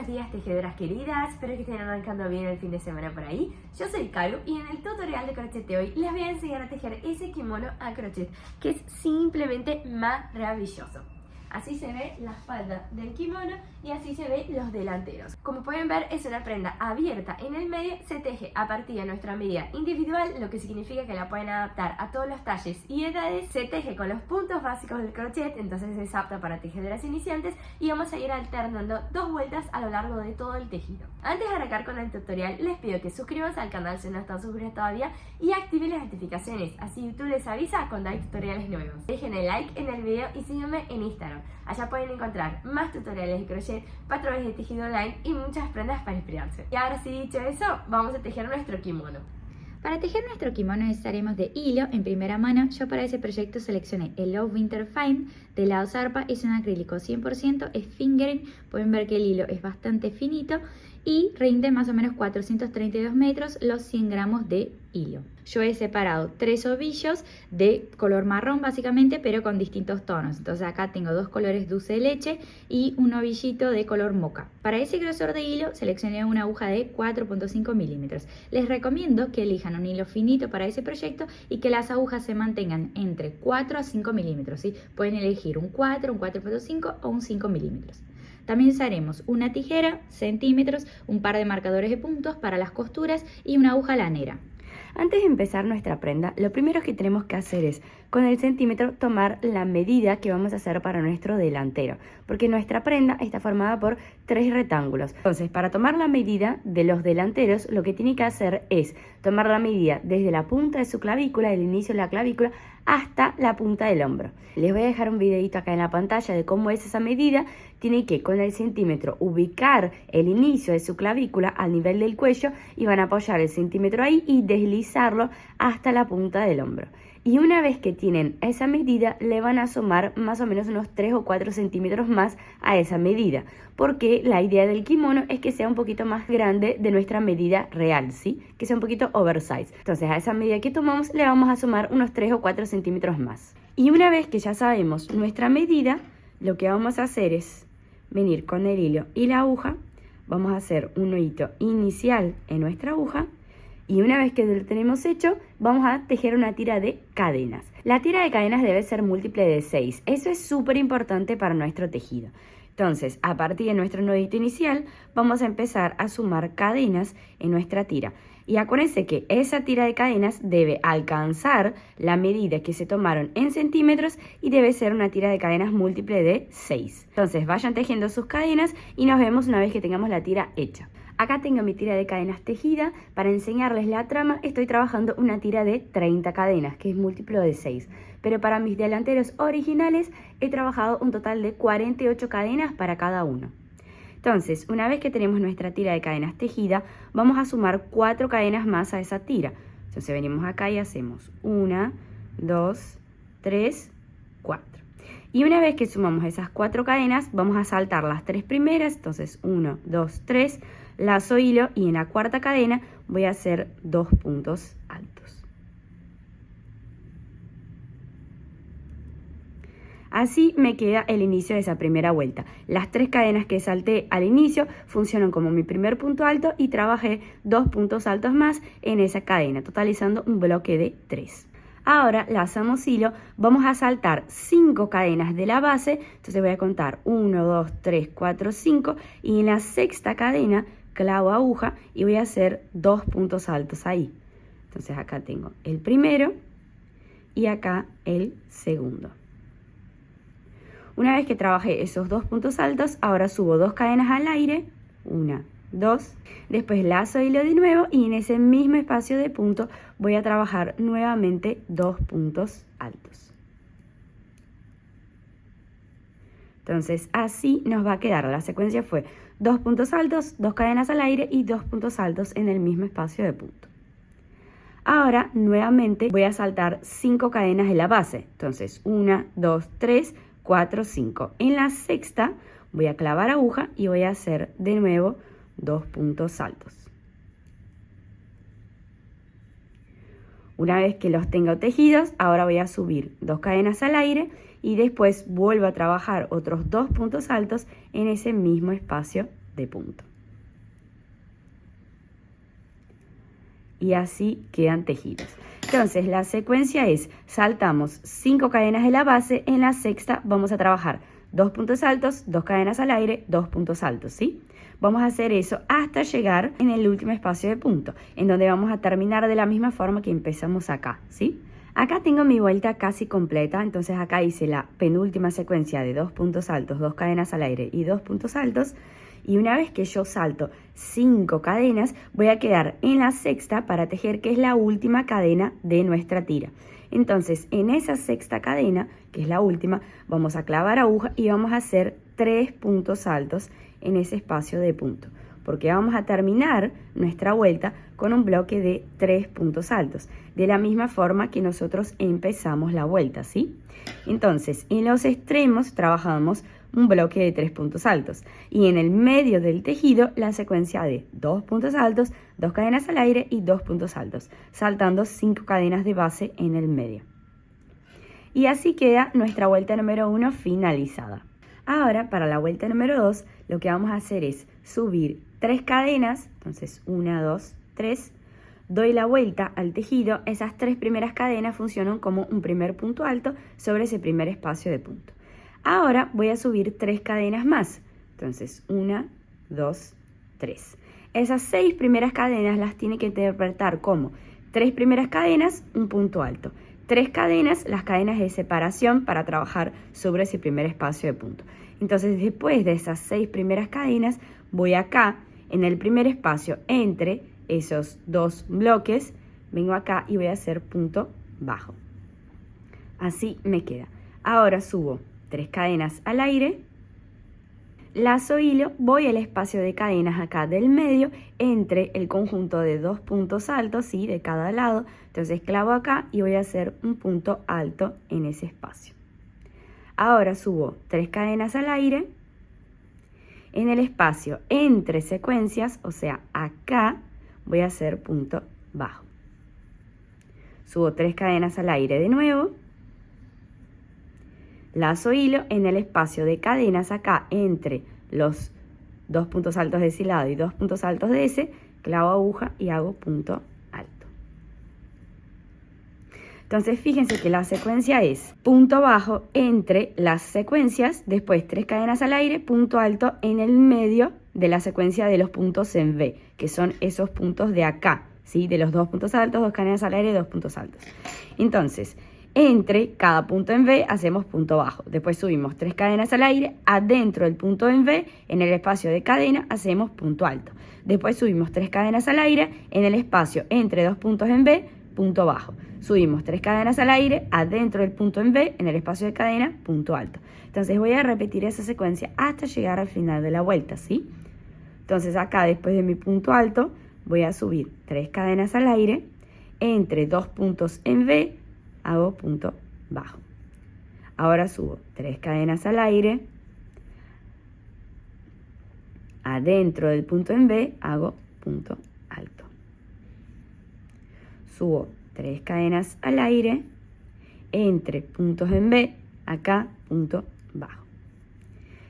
días, tejedoras queridas, espero que estén arrancando bien el fin de semana por ahí. Yo soy Karu y en el tutorial de crochet de hoy les voy a enseñar a tejer ese kimono a crochet que es simplemente maravilloso. Así se ve la espalda del kimono y así se ve los delanteros. Como pueden ver, es una prenda abierta. En el medio se teje a partir de nuestra medida individual, lo que significa que la pueden adaptar a todos los talles y edades. Se teje con los puntos básicos del crochet, entonces es apta para tejedoras iniciantes y vamos a ir alternando 2 vueltas a lo largo de todo el tejido. Antes de arrancar con el tutorial, les pido que suscribanse al canal si no están suscritos todavía y activen las notificaciones, así YouTube les avisa cuando hay tutoriales nuevos. Dejen el like en el video y síganme en Instagram. Allá pueden encontrar más tutoriales de crochet, patrones de tejido online y muchas prendas para inspirarse. Y ahora sí, dicho eso, vamos a tejer nuestro kimono. Para tejer nuestro kimono necesitaremos de hilo en primera mano. Yo para ese proyecto seleccioné el Love Winter Fine de la Zarpa. Es un acrílico 100%, es fingering. Pueden ver que el hilo es bastante finito y rinde más o menos 432 metros los 100 gramos de hilo. Yo he separado 3 ovillos de color marrón básicamente, pero con distintos tonos. Entonces acá tengo 2 colores dulce de leche y un ovillito de color moca. Para ese grosor de hilo seleccioné una aguja de 4.5 milímetros. Les recomiendo que elijan un hilo finito para ese proyecto y que las agujas se mantengan entre 4 a 5 milímetros, ¿sí? Pueden elegir un 4, un 4.5 o un 5 milímetros. También usaremos una tijera, centímetros, un par de marcadores de puntos para las costuras y una aguja lanera. Antes de empezar nuestra prenda, lo primero que tenemos que hacer es, con el centímetro, tomar la medida que vamos a hacer para nuestro delantero, porque nuestra prenda está formada por 3 rectángulos. Entonces, para tomar la medida de los delanteros, lo que tiene que hacer es tomar la medida desde la punta de su clavícula, el inicio de la clavícula, hasta la punta del hombro. Les voy a dejar un videito acá en la pantalla de cómo es esa medida. Tiene que, con el centímetro, ubicar el inicio de su clavícula al nivel del cuello y van a apoyar el centímetro ahí y deslizarlo hasta la punta del hombro. Y una vez que tienen esa medida, le van a sumar más o menos unos 3 o 4 centímetros más a esa medida, porque la idea del kimono es que sea un poquito más grande de nuestra medida real, ¿sí? Que sea un poquito oversize. Entonces a esa medida que tomamos le vamos a sumar unos 3 o 4 centímetros más. Y una vez que ya sabemos nuestra medida, lo que vamos a hacer es venir con el hilo y la aguja, vamos a hacer un nudito inicial en nuestra aguja. Y una vez que lo tenemos hecho, vamos a tejer una tira de cadenas. La tira de cadenas debe ser múltiple de 6. Eso es súper importante para nuestro tejido. Entonces, a partir de nuestro nudito inicial, vamos a empezar a sumar cadenas en nuestra tira. Y acuérdense que esa tira de cadenas debe alcanzar la medida que se tomaron en centímetros y debe ser una tira de cadenas múltiple de 6. Entonces, vayan tejiendo sus cadenas y nos vemos una vez que tengamos la tira hecha. Acá tengo mi tira de cadenas tejida. Para enseñarles la trama estoy trabajando una tira de 30 cadenas, que es múltiplo de 6. Pero para mis delanteros originales he trabajado un total de 48 cadenas para cada uno. Entonces, una vez que tenemos nuestra tira de cadenas tejida, vamos a sumar 4 cadenas más a esa tira. Entonces venimos acá y hacemos 1, 2, 3, 4. Y una vez que sumamos esas 4 cadenas, vamos a saltar las 3 primeras. Entonces 1, 2, 3, lazo hilo y en la cuarta cadena voy a hacer 2 puntos altos. Así me queda el inicio de esa primera vuelta. Las 3 cadenas que salté al inicio funcionan como mi primer punto alto y trabajé 2 puntos altos más en esa cadena, totalizando un bloque de 3. Ahora lazamos hilo, vamos a saltar 5 cadenas de la base, entonces voy a contar 1, 2, 3, 4, 5 y en la sexta cadena clavo aguja y voy a hacer 2 puntos altos ahí. Entonces acá tengo el primero y acá el segundo. Una vez que trabajé esos 2 puntos altos, ahora subo 2 cadenas al aire, 1, 2, después lazo hilo de nuevo y en ese mismo espacio de punto voy a trabajar nuevamente 2 puntos altos. Entonces así nos va a quedar, la secuencia fue 2 puntos altos, 2 cadenas al aire y 2 puntos altos en el mismo espacio de punto. Ahora nuevamente voy a saltar 5 cadenas de la base, entonces 1, 2, 3, 4, 5. En la sexta voy a clavar aguja y voy a hacer de nuevo 2 puntos altos. Una vez que los tengo tejidos, ahora voy a subir 2 cadenas al aire y después vuelvo a trabajar otros 2 puntos altos en ese mismo espacio de punto. Y así quedan tejidos. Entonces la secuencia es, saltamos 5 cadenas de la base, en la sexta vamos a trabajar 2 puntos altos, 2 cadenas al aire, 2 puntos altos, ¿sí? Vamos a hacer eso hasta llegar en el último espacio de punto, en donde vamos a terminar de la misma forma que empezamos acá, ¿sí? Acá tengo mi vuelta casi completa, entonces acá hice la penúltima secuencia de 2 puntos altos, 2 cadenas al aire y 2 puntos altos. Y una vez que yo salto 5 cadenas, voy a quedar en la sexta para tejer, que es la última cadena de nuestra tira. Entonces, en esa sexta cadena, que es la última, vamos a clavar aguja y vamos a hacer 3 puntos altos en ese espacio de punto, porque vamos a terminar nuestra vuelta con un bloque de 3 puntos altos, de la misma forma que nosotros empezamos la vuelta, ¿sí? Entonces, en los extremos trabajamos un bloque de 3 puntos altos y en el medio del tejido la secuencia de 2 puntos altos, 2 cadenas al aire y 2 puntos altos, saltando 5 cadenas de base en el medio. Y así queda nuestra vuelta número 1 finalizada. Ahora, para la vuelta número 2, lo que vamos a hacer es subir 3 cadenas, entonces 1, 2, 3, doy la vuelta al tejido, esas 3 primeras cadenas funcionan como un primer punto alto sobre ese primer espacio de punto. Ahora voy a subir 3 cadenas más, entonces 1, 2, 3. Esas 6 primeras cadenas las tiene que interpretar como 3 primeras cadenas, un punto alto. 3 cadenas, las cadenas de separación para trabajar sobre ese primer espacio de punto. Entonces, después de esas 6 primeras cadenas, voy acá, en el primer espacio entre esos 2 bloques, vengo acá y voy a hacer punto bajo. Así me queda. Ahora subo 3 cadenas al aire, lazo hilo, voy al espacio de cadenas acá del medio entre el conjunto de 2 puntos altos, ¿sí? De cada lado, entonces clavo acá y voy a hacer un punto alto en ese espacio. Ahora subo 3 cadenas al aire, en el espacio entre secuencias, o sea acá voy a hacer punto bajo. Subo 3 cadenas al aire de nuevo, lazo hilo, en el espacio de cadenas acá entre los 2 puntos altos de ese lado y 2 puntos altos de ese, clavo aguja y hago punto alto. Entonces fíjense que la secuencia es punto bajo entre las secuencias, después 3 cadenas al aire, punto alto en el medio de la secuencia de los puntos en V, que son esos puntos de acá, ¿sí? De los 2 puntos altos, 2 cadenas al aire y 2 puntos altos. Entonces, entre cada punto en V hacemos punto bajo. Después subimos 3 cadenas al aire. Adentro del punto en V, en el espacio de cadena, hacemos punto alto. Después subimos 3 cadenas al aire. En el espacio entre 2 puntos en V, punto bajo. Subimos 3 cadenas al aire. Adentro del punto en V, en el espacio de cadena, punto alto. Entonces voy a repetir esa secuencia hasta llegar al final de la vuelta, ¿sí? Entonces acá, después de mi punto alto, voy a subir 3 cadenas al aire. Entre 2 puntos en V, hago punto bajo. Ahora subo 3 cadenas al aire. Adentro del punto en V hago punto alto. Subo 3 cadenas al aire. Entre puntos en V, acá punto bajo.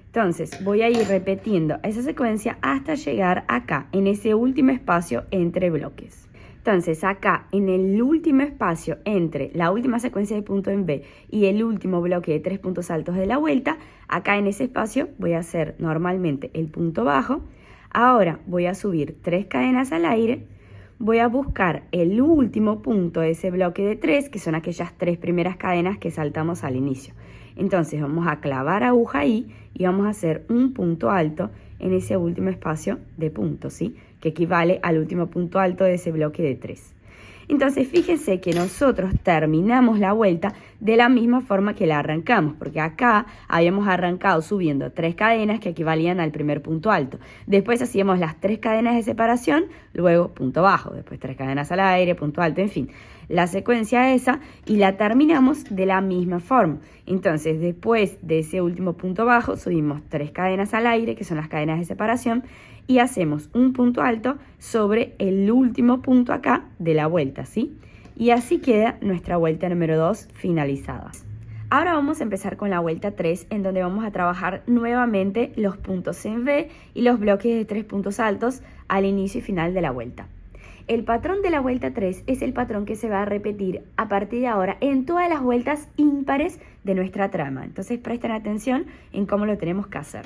Entonces voy a ir repitiendo esa secuencia hasta llegar acá, en ese último espacio entre bloques. Entonces acá en el último espacio entre la última secuencia de punto en V y el último bloque de 3 puntos altos de la vuelta, acá en ese espacio voy a hacer normalmente el punto bajo. Ahora voy a subir 3 cadenas al aire, voy a buscar el último punto de ese bloque de 3, que son aquellas 3 primeras cadenas que saltamos al inicio. Entonces vamos a clavar aguja ahí y vamos a hacer un punto alto en ese último espacio de puntos, ¿sí? Que equivale al último punto alto de ese bloque de 3. Entonces fíjense que nosotros terminamos la vuelta de la misma forma que la arrancamos, porque acá habíamos arrancado subiendo 3 cadenas que equivalían al primer punto alto. Después hacíamos las 3 cadenas de separación, luego punto bajo, después 3 cadenas al aire, punto alto, en fin. La secuencia esa, y la terminamos de la misma forma. Entonces después de ese último punto bajo subimos 3 cadenas al aire, que son las cadenas de separación, y hacemos un punto alto sobre el último punto acá de la vuelta, ¿sí? Y así queda nuestra vuelta número 2 finalizada. Ahora vamos a empezar con la vuelta 3, en donde vamos a trabajar nuevamente los puntos en V y los bloques de 3 puntos altos al inicio y final de la vuelta. El patrón de la vuelta 3 es el patrón que se va a repetir a partir de ahora en todas las vueltas ímpares de nuestra trama. Entonces presten atención en cómo lo tenemos que hacer.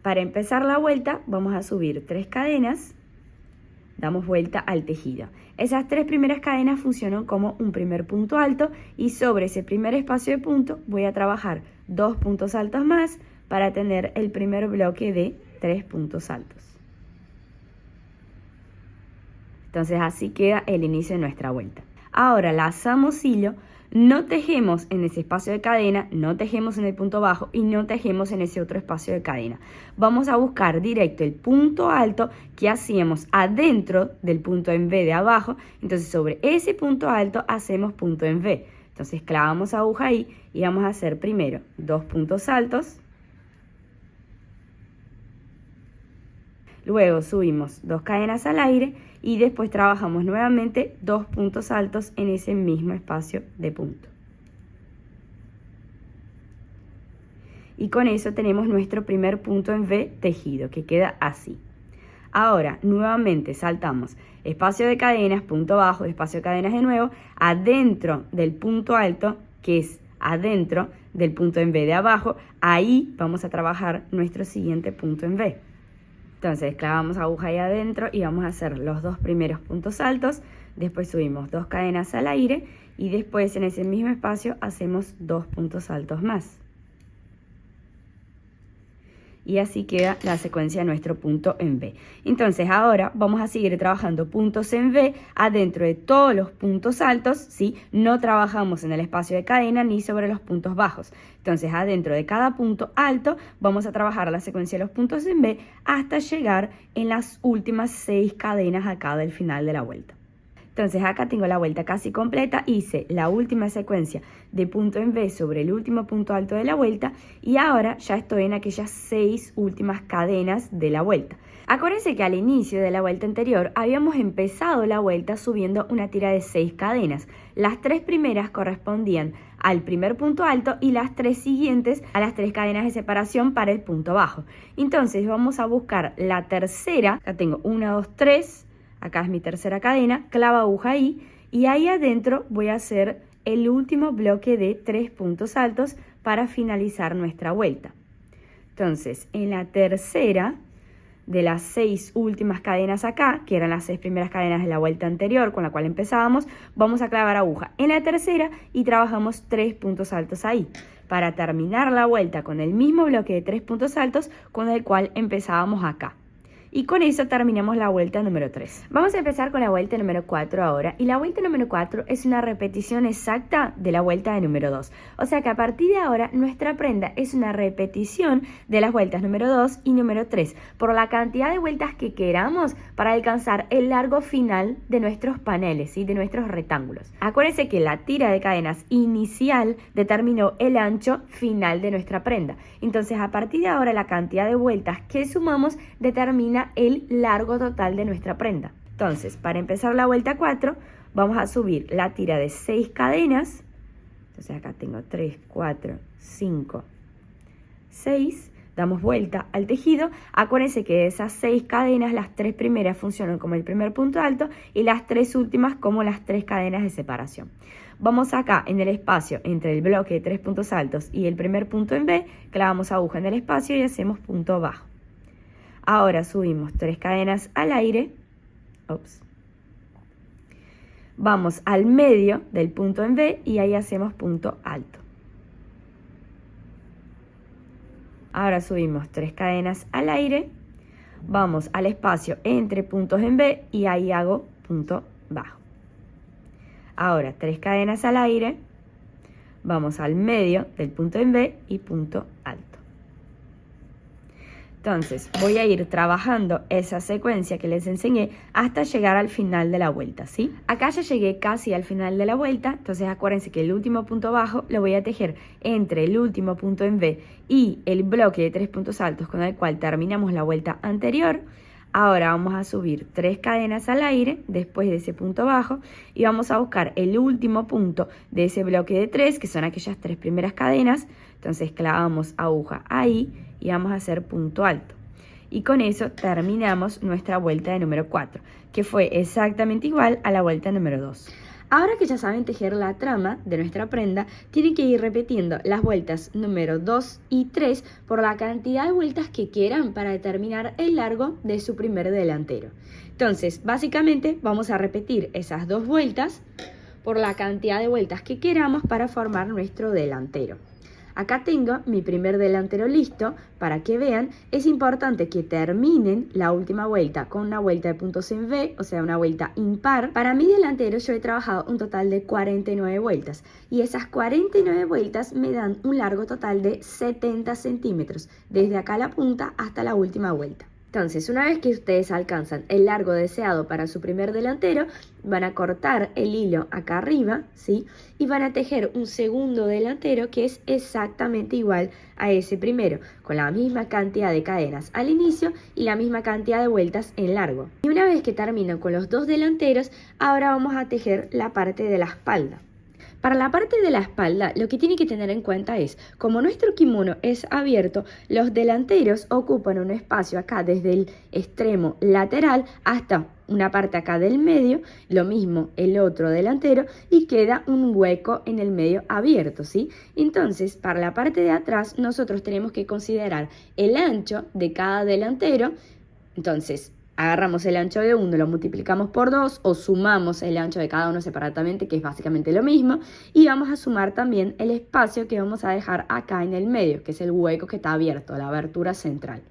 Para empezar la vuelta vamos a subir 3 cadenas, damos vuelta al tejido. Esas 3 primeras cadenas funcionan como un primer punto alto y sobre ese primer espacio de punto voy a trabajar 2 puntos altos más para tener el primer bloque de 3 puntos altos. Entonces así queda el inicio de nuestra vuelta. Ahora lazamos hilo, no tejemos en ese espacio de cadena, no tejemos en el punto bajo y no tejemos en ese otro espacio de cadena. Vamos a buscar directo el punto alto que hacíamos adentro del punto en V de abajo. Entonces sobre ese punto alto hacemos punto en V. Entonces clavamos aguja ahí y vamos a hacer primero 2 puntos altos. Luego subimos 2 cadenas al aire y después trabajamos nuevamente 2 puntos altos en ese mismo espacio de punto. Y con eso tenemos nuestro primer punto en V tejido, que queda así. Ahora, nuevamente saltamos espacio de cadenas, punto bajo, espacio de cadenas de nuevo, adentro del punto alto, que es adentro del punto en V de abajo. Ahí vamos a trabajar nuestro siguiente punto en V. Entonces clavamos aguja ahí adentro y vamos a hacer los 2 primeros puntos altos, después subimos 2 cadenas al aire y después en ese mismo espacio hacemos 2 puntos altos más. Y así queda la secuencia de nuestro punto en V. Entonces ahora vamos a seguir trabajando puntos en V adentro de todos los puntos altos, ¿sí? No trabajamos en el espacio de cadena ni sobre los puntos bajos. Entonces adentro de cada punto alto vamos a trabajar la secuencia de los puntos en V hasta llegar en las últimas 6 cadenas acá del final de la vuelta. Entonces acá tengo la vuelta casi completa, hice la última secuencia de punto en V sobre el último punto alto de la vuelta y ahora ya estoy en aquellas 6 últimas cadenas de la vuelta. Acuérdense que al inicio de la vuelta anterior habíamos empezado la vuelta subiendo una tira de 6 cadenas. Las 3 primeras correspondían al primer punto alto y las 3 siguientes a las 3 cadenas de separación para el punto bajo. Entonces vamos a buscar la tercera, acá tengo 1, 2, 3. Acá es mi tercera cadena, clavo aguja ahí y ahí adentro voy a hacer el último bloque de 3 puntos altos para finalizar nuestra vuelta. Entonces, en la tercera de las 6 últimas cadenas acá, que eran las 6 primeras cadenas de la vuelta anterior con la cual empezábamos, vamos a clavar aguja en la tercera y trabajamos 3 puntos altos ahí, para terminar la vuelta con el mismo bloque de 3 puntos altos con el cual empezábamos acá. Y con eso terminamos la vuelta número 3. Vamos a empezar con la vuelta número 4 ahora. Y la vuelta número 4 es una repetición exacta de la vuelta de número 2. O sea que a partir de ahora nuestra prenda es una repetición de las vueltas número 2 y número 3. Por la cantidad de vueltas que queramos para alcanzar el largo final de nuestros paneles, ¿sí? De nuestros rectángulos. Acuérdense que la tira de cadenas inicial determinó el ancho final de nuestra prenda. Entonces a partir de ahora la cantidad de vueltas que sumamos determina el largo total de nuestra prenda. Entonces, para empezar la vuelta 4, vamos a subir la tira de 6 cadenas. Entonces acá tengo 3, 4, 5, 6. Damos vuelta al tejido. Acuérdense que de esas 6 cadenas, las 3 primeras funcionan como el primer punto alto y las 3 últimas como las 3 cadenas de separación. Vamos acá en el espacio entre el bloque de 3 puntos altos y el primer punto en V, clavamos aguja en el espacio y hacemos punto bajo. Ahora subimos 3 cadenas al aire. Vamos al medio del punto en V y ahí hacemos punto alto. Ahora subimos 3 cadenas al aire. Vamos al espacio entre puntos en V y ahí hago punto bajo. Ahora 3 cadenas al aire. Vamos al medio del punto en V y punto alto. Entonces voy a ir trabajando esa secuencia que les enseñé hasta llegar al final de la vuelta, ¿sí? Acá ya llegué casi al final de la vuelta, entonces acuérdense que el último punto bajo lo voy a tejer entre el último punto en V y el bloque de 3 puntos altos con el cual terminamos la vuelta anterior. Ahora vamos a subir 3 cadenas al aire después de ese punto bajo y vamos a buscar el último punto de ese bloque de 3, que son aquellas 3 primeras cadenas. Entonces clavamos aguja ahí y vamos a hacer punto alto. Y con eso terminamos nuestra vuelta de número 4, que fue exactamente igual a la vuelta número 2. Ahora que ya saben tejer la trama de nuestra prenda, tienen que ir repitiendo las vueltas número 2 y 3 por la cantidad de vueltas que quieran para determinar el largo de su primer delantero. Entonces, básicamente vamos a repetir esas 2 vueltas por la cantidad de vueltas que queramos para formar nuestro delantero. Acá tengo mi primer delantero listo. Para que vean, es importante que terminen la última vuelta con una vuelta de puntos en V, o sea, una vuelta impar. Para mi delantero yo he trabajado un total de 49 vueltas y esas 49 vueltas me dan un largo total de 70 centímetros, desde acá a la punta hasta la última vuelta. Entonces, una vez que ustedes alcanzan el largo deseado para su primer delantero, van a cortar el hilo acá arriba, ¿sí? Y van a tejer un segundo delantero que es exactamente igual a ese primero, con la misma cantidad de cadenas al inicio y la misma cantidad de vueltas en largo. Y una vez que terminan con los 2 delanteros, ahora vamos a tejer la parte de la espalda. Para la parte de la espalda, lo que tiene que tener en cuenta es, como nuestro kimono es abierto, los delanteros ocupan un espacio acá desde el extremo lateral hasta una parte acá del medio, lo mismo el otro delantero, y queda un hueco en el medio abierto, ¿sí? Entonces, para la parte de atrás, nosotros tenemos que considerar el ancho de cada delantero. Entonces, agarramos el ancho de uno, lo multiplicamos por 2 o sumamos el ancho de cada uno separadamente, que es básicamente lo mismo, y vamos a sumar también el espacio que vamos a dejar acá en el medio, que es el hueco que está abierto, la abertura central.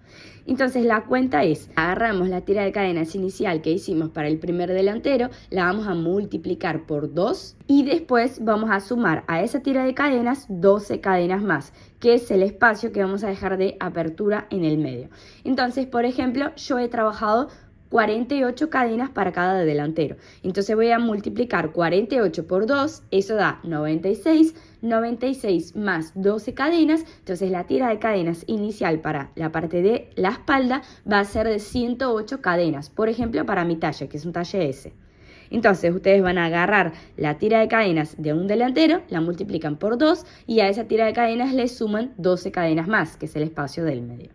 Entonces la cuenta es, agarramos la tira de cadenas inicial que hicimos para el primer delantero, la vamos a multiplicar por 2 y después vamos a sumar a esa tira de cadenas 12 cadenas más, que es el espacio que vamos a dejar de apertura en el medio. Entonces, por ejemplo, yo he trabajado 48 cadenas para cada delantero. Entonces voy a multiplicar 48 por 2, eso da 96, 96 más 12 cadenas, entonces la tira de cadenas inicial para la parte de la espalda va a ser de 108 cadenas, por ejemplo para mi talle, que es un talle S. Entonces ustedes van a agarrar la tira de cadenas de un delantero, la multiplican por 2 y a esa tira de cadenas le suman 12 cadenas más, que es el espacio del medio.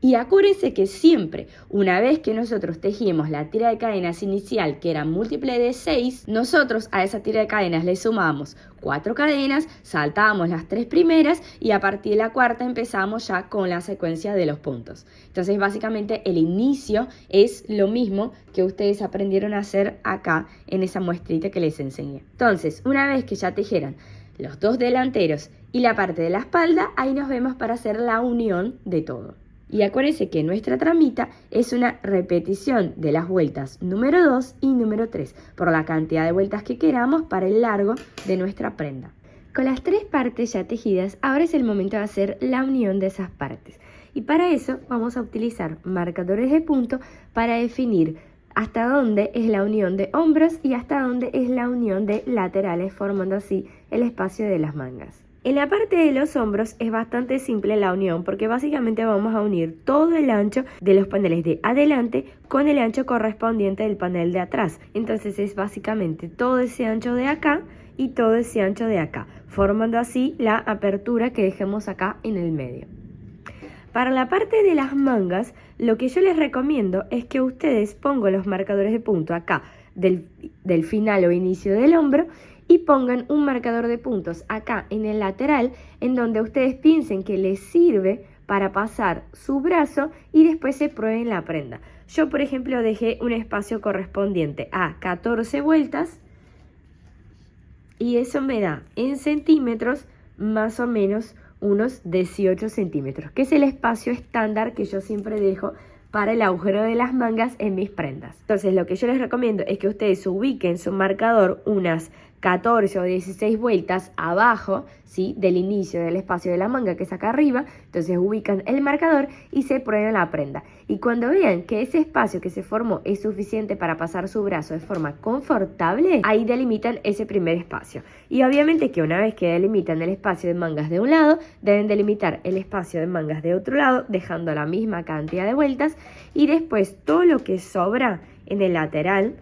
Y acuérdense que siempre, una vez que nosotros tejimos la tira de cadenas inicial, que era múltiple de 6, nosotros a esa tira de cadenas le sumamos 4 cadenas, saltábamos las 3 primeras y a partir de la cuarta empezamos ya con la secuencia de los puntos. Entonces, básicamente, el inicio es lo mismo que ustedes aprendieron a hacer acá en esa muestrita que les enseñé. Entonces, una vez que ya tejieron los 2 delanteros y la parte de la espalda, ahí nos vemos para hacer la unión de todo. Y acuérdense que nuestra tramita es una repetición de las vueltas número 2 y número 3 por la cantidad de vueltas que queramos para el largo de nuestra prenda. Con las 3 partes ya tejidas, ahora es el momento de hacer la unión de esas partes. Y para eso vamos a utilizar marcadores de punto para definir hasta dónde es la unión de hombros y hasta dónde es la unión de laterales, formando así el espacio de las mangas. En la parte de los hombros es bastante simple la unión porque básicamente vamos a unir todo el ancho de los paneles de adelante con el ancho correspondiente del panel de atrás. Entonces es básicamente todo ese ancho de acá y todo ese ancho de acá, formando así la apertura que dejemos acá en el medio. Para la parte de las mangas, lo que yo les recomiendo es que ustedes pongan los marcadores de punto acá del final o inicio del hombro y pongan un marcador de puntos acá en el lateral en donde ustedes piensen que les sirve para pasar su brazo y después se prueben la prenda. Yo, por ejemplo, dejé un espacio correspondiente a 14 vueltas y eso me da en centímetros más o menos unos 18 centímetros, que es el espacio estándar que yo siempre dejo para el agujero de las mangas en mis prendas. Entonces lo que yo les recomiendo es que ustedes ubiquen su marcador unas 14 o 16 vueltas abajo, ¿sí?, del inicio del espacio de la manga, que es acá arriba. Entonces ubican el marcador y se prueban la prenda. Y cuando vean que ese espacio que se formó es suficiente para pasar su brazo de forma confortable, ahí delimitan ese primer espacio. Y obviamente que una vez que delimitan el espacio de mangas de un lado, deben delimitar el espacio de mangas de otro lado, dejando la misma cantidad de vueltas, y después todo lo que sobra en el lateral,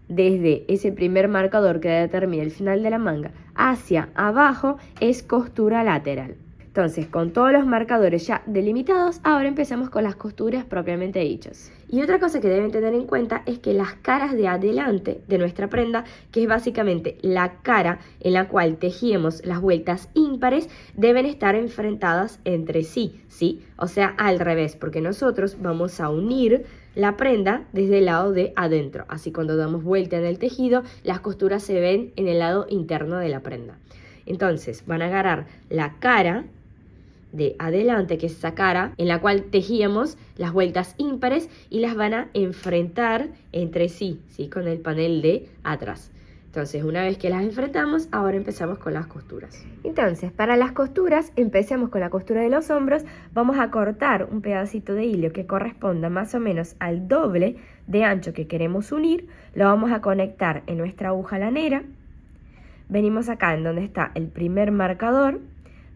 desde ese primer marcador que determina el final de la manga hacia abajo, es costura lateral. Entonces, con todos los marcadores ya delimitados, ahora empezamos con las costuras propiamente dichas. Y otra cosa que deben tener en cuenta es que las caras de adelante de nuestra prenda, que es básicamente la cara en la cual tejíamos las vueltas ímpares, deben estar enfrentadas entre sí, ¿sí? O sea, al revés, porque nosotros vamos a unir la prenda desde el lado de adentro. Así, cuando damos vuelta en el tejido, las costuras se ven en el lado interno de la prenda. Entonces, van a agarrar la cara de adelante, que es esa cara en la cual tejíamos las vueltas ímpares, y las van a enfrentar entre sí, ¿sí?, con el panel de atrás. Entonces, una vez que las enfrentamos, ahora empezamos con las costuras. Entonces, para las costuras, empecemos con la costura de los hombros. Vamos a cortar un pedacito de hilo que corresponda más o menos al doble de ancho que queremos unir. Lo vamos a conectar en nuestra aguja lanera. Venimos acá en donde está el primer marcador.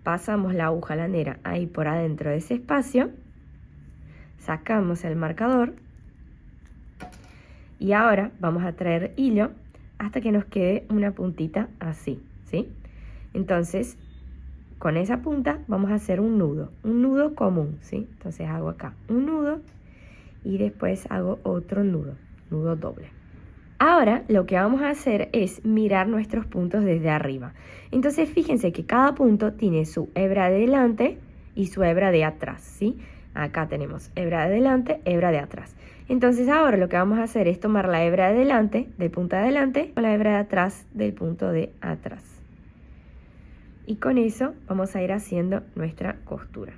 Pasamos la aguja lanera ahí por adentro de ese espacio, sacamos el marcador y ahora vamos a traer hilo hasta que nos quede una puntita así, ¿sí? Entonces, con esa punta vamos a hacer un nudo común, ¿sí? Entonces hago acá un nudo y después hago otro nudo doble. Ahora lo que vamos a hacer es mirar nuestros puntos desde arriba. Entonces fíjense que cada punto tiene su hebra de delante y su hebra de atrás, ¿sí? Acá tenemos hebra de delante, hebra de atrás. Entonces ahora lo que vamos a hacer es tomar la hebra de delante, del punto de adelante, con la hebra de atrás, del punto de atrás. Y con eso vamos a ir haciendo nuestra costura.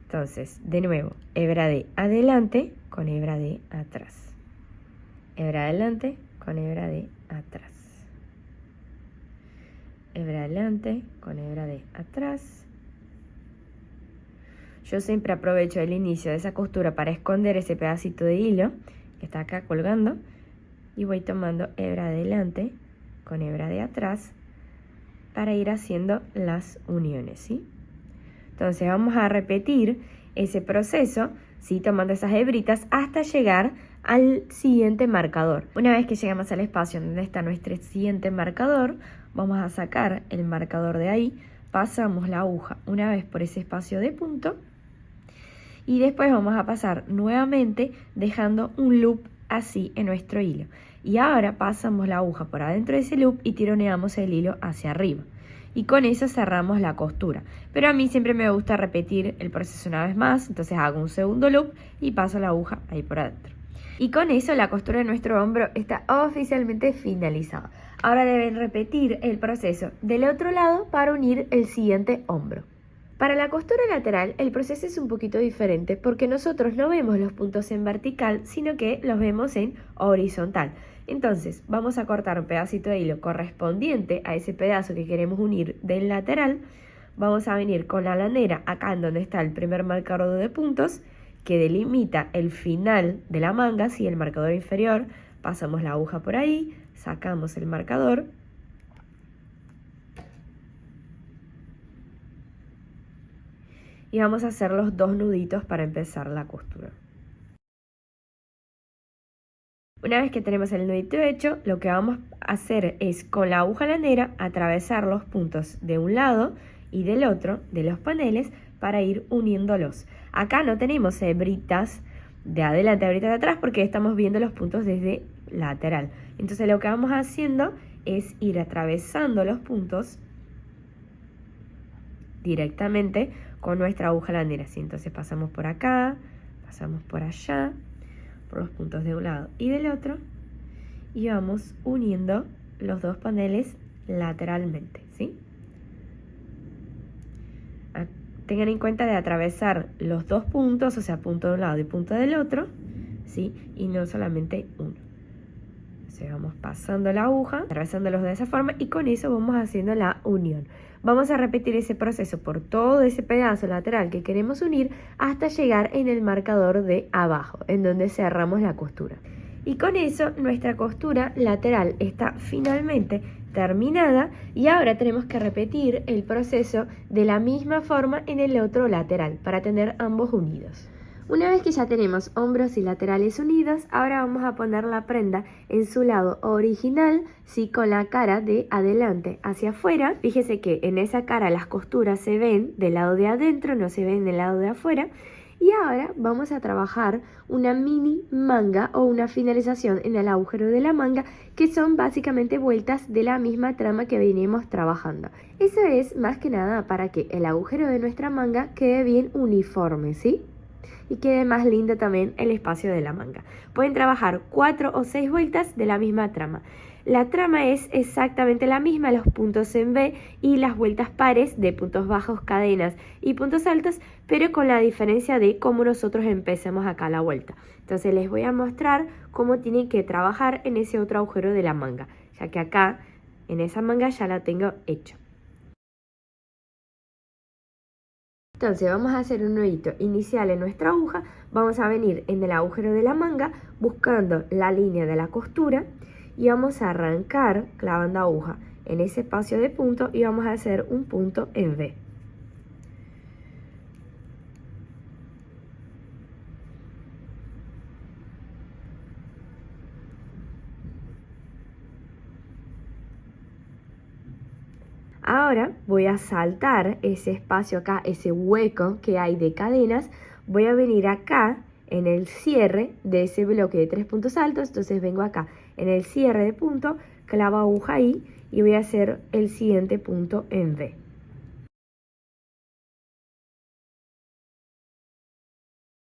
Entonces, de nuevo, hebra de adelante con hebra de atrás. Hebra adelante con hebra de atrás. Hebra adelante con hebra de atrás. Yo siempre aprovecho el inicio de esa costura para esconder ese pedacito de hilo que está acá colgando, y voy tomando hebra adelante con hebra de atrás para ir haciendo las uniones, ¿sí? Entonces vamos a repetir ese proceso, ¿sí?, tomando esas hebritas hasta llegar al siguiente marcador. Una vez que llegamos al espacio donde está nuestro siguiente marcador, vamos a sacar el marcador de ahí, pasamos la aguja una vez por ese espacio de punto y después vamos a pasar nuevamente dejando un loop así en nuestro hilo. Y ahora pasamos la aguja por adentro de ese loop y tironeamos el hilo hacia arriba. Y con eso cerramos la costura. Pero a mí siempre me gusta repetir el proceso una vez más, entonces hago un segundo loop y paso la aguja ahí por adentro. Y con eso la costura de nuestro hombro está oficialmente finalizada. Ahora deben repetir el proceso del otro lado para unir el siguiente hombro. Para la costura lateral el proceso es un poquito diferente porque nosotros no vemos los puntos en vertical, sino que los vemos en horizontal. Entonces vamos a cortar un pedacito de hilo correspondiente a ese pedazo que queremos unir del lateral. Vamos a venir con la lanera acá en donde está el primer marcador de puntos que delimita el final de la manga, ¿sí?, el marcador inferior. Pasamos la aguja por ahí, sacamos el marcador y vamos a hacer los dos nuditos para empezar la costura. Una vez que tenemos el nudito hecho, lo que vamos a hacer es con la aguja lanera atravesar los puntos de un lado y del otro de los paneles para ir uniéndolos. Acá no tenemos hebritas de adelante, hebritas de atrás, porque estamos viendo los puntos desde lateral. Entonces lo que vamos haciendo es ir atravesando los puntos directamente con nuestra aguja lanera, ¿sí? Entonces pasamos por acá, pasamos por allá, por los puntos de un lado y del otro, y vamos uniendo los dos paneles lateralmente, ¿sí? Tengan en cuenta de atravesar los dos puntos, o sea, punto de un lado y punto del otro, ¿sí? Y no solamente uno. Entonces vamos pasando la aguja, atravesándolos de esa forma y con eso vamos haciendo la unión. Vamos a repetir ese proceso por todo ese pedazo lateral que queremos unir hasta llegar en el marcador de abajo, en donde cerramos la costura. Y con eso nuestra costura lateral está finalmente terminada y ahora tenemos que repetir el proceso de la misma forma en el otro lateral para tener ambos unidos. Una vez que ya tenemos hombros y laterales unidos, ahora vamos a poner la prenda en su lado original, ¿sí? Con la cara de adelante hacia afuera. Fíjese que en esa cara las costuras se ven del lado de adentro, no se ven del lado de afuera. Y ahora vamos a trabajar una mini manga o una finalización en el agujero de la manga, que son básicamente vueltas de la misma trama que venimos trabajando. Eso es más que nada para que el agujero de nuestra manga quede bien uniforme, ¿sí? Y quede más lindo también el espacio de la manga. Pueden trabajar 4 o 6 vueltas de la misma trama. La trama es exactamente la misma, los puntos en V y las vueltas pares de puntos bajos, cadenas y puntos altos, pero con la diferencia de cómo nosotros empecemos acá la vuelta. Entonces les voy a mostrar cómo tienen que trabajar en ese otro agujero de la manga, ya que acá en esa manga ya la tengo hecho. Entonces vamos a hacer un nudito inicial en nuestra aguja, vamos a venir en el agujero de la manga buscando la línea de la costura y vamos a arrancar clavando aguja en ese espacio de punto y vamos a hacer un punto en V. Ahora voy a saltar ese espacio acá, ese hueco que hay de cadenas, voy a venir acá en el cierre de ese bloque de 3 puntos altos, entonces vengo acá en el cierre de punto, clavo aguja ahí y voy a hacer el siguiente punto en V.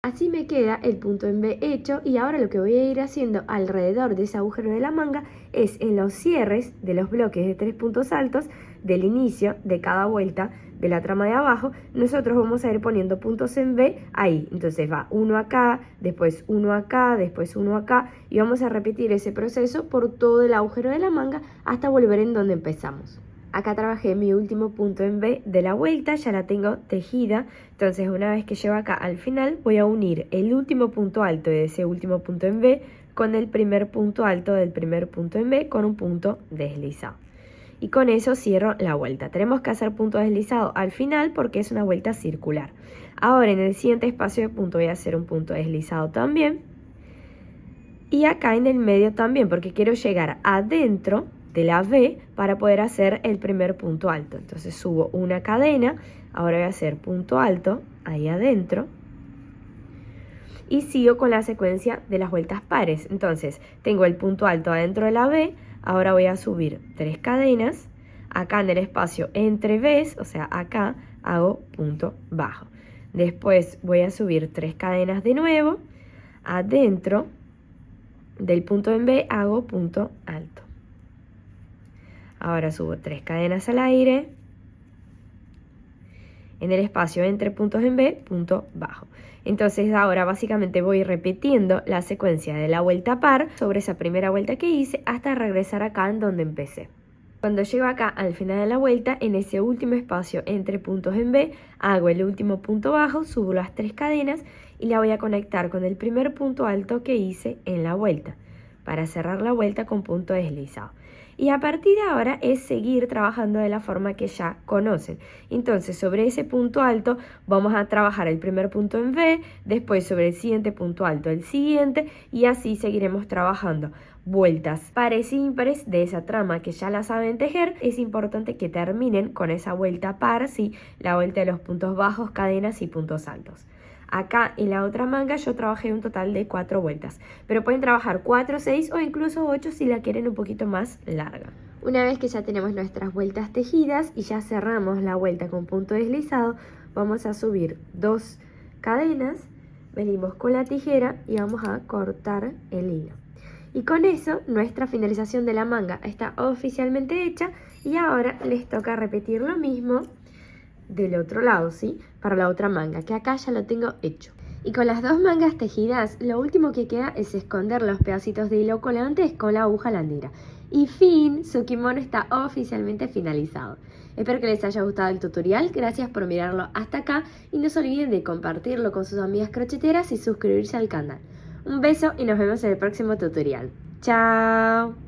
Así me queda el punto en V hecho y ahora lo que voy a ir haciendo alrededor de ese agujero de la manga es en los cierres de los bloques de 3 puntos altos del inicio de cada vuelta de la trama de abajo, nosotros vamos a ir poniendo puntos en V ahí. Entonces va uno acá, después uno acá, después uno acá y vamos a repetir ese proceso por todo el agujero de la manga hasta volver en donde empezamos. Acá trabajé mi último punto en V de la vuelta, ya la tengo tejida, entonces una vez que llego acá al final voy a unir el último punto alto de ese último punto en V con el primer punto alto del primer punto en V con un punto deslizado. Y con eso cierro la vuelta. Tenemos que hacer punto deslizado al final porque es una vuelta circular. Ahora en el siguiente espacio de punto voy a hacer un punto deslizado también. Y acá en el medio también porque quiero llegar adentro de la V para poder hacer el primer punto alto. Entonces subo una cadena, ahora voy a hacer punto alto ahí adentro y sigo con la secuencia de las vueltas pares. Entonces tengo el punto alto adentro de la V, ahora voy a subir 3 cadenas, acá en el espacio entre V's, o sea acá hago punto bajo. Después voy a subir 3 cadenas de nuevo, adentro del punto en V hago punto alto. Ahora subo 3 cadenas al aire, en el espacio entre puntos en V, punto bajo. Entonces ahora básicamente voy repitiendo la secuencia de la vuelta par sobre esa primera vuelta que hice hasta regresar acá en donde empecé. Cuando llego acá al final de la vuelta, en ese último espacio entre puntos en V, hago el último punto bajo, subo las 3 cadenas y la voy a conectar con el primer punto alto que hice en la vuelta, para cerrar la vuelta con punto deslizado. Y a partir de ahora es seguir trabajando de la forma que ya conocen. Entonces sobre ese punto alto vamos a trabajar el primer punto en V, después sobre el siguiente punto alto el siguiente y así seguiremos trabajando vueltas pares y impares de esa trama que ya la saben tejer. Es importante que terminen con esa vuelta par, ¿sí? La vuelta de los puntos bajos, cadenas y puntos altos. Acá en la otra manga yo trabajé un total de 4 vueltas, pero pueden trabajar 4, 6 o incluso 8 si la quieren un poquito más larga. Una vez que ya tenemos nuestras vueltas tejidas y ya cerramos la vuelta con punto deslizado, vamos a subir 2 cadenas, venimos con la tijera y vamos a cortar el hilo. Y con eso nuestra finalización de la manga está oficialmente hecha y ahora les toca repetir lo mismo del otro lado, ¿sí? Para la otra manga, que acá ya lo tengo hecho. Y con las 2 mangas tejidas, lo último que queda es esconder los pedacitos de hilo colgantes con la aguja landera. Y fin, su kimono está oficialmente finalizado. Espero que les haya gustado el tutorial, gracias por mirarlo hasta acá y no se olviden de compartirlo con sus amigas crocheteras y suscribirse al canal. Un beso y nos vemos en el próximo tutorial. ¡Chao!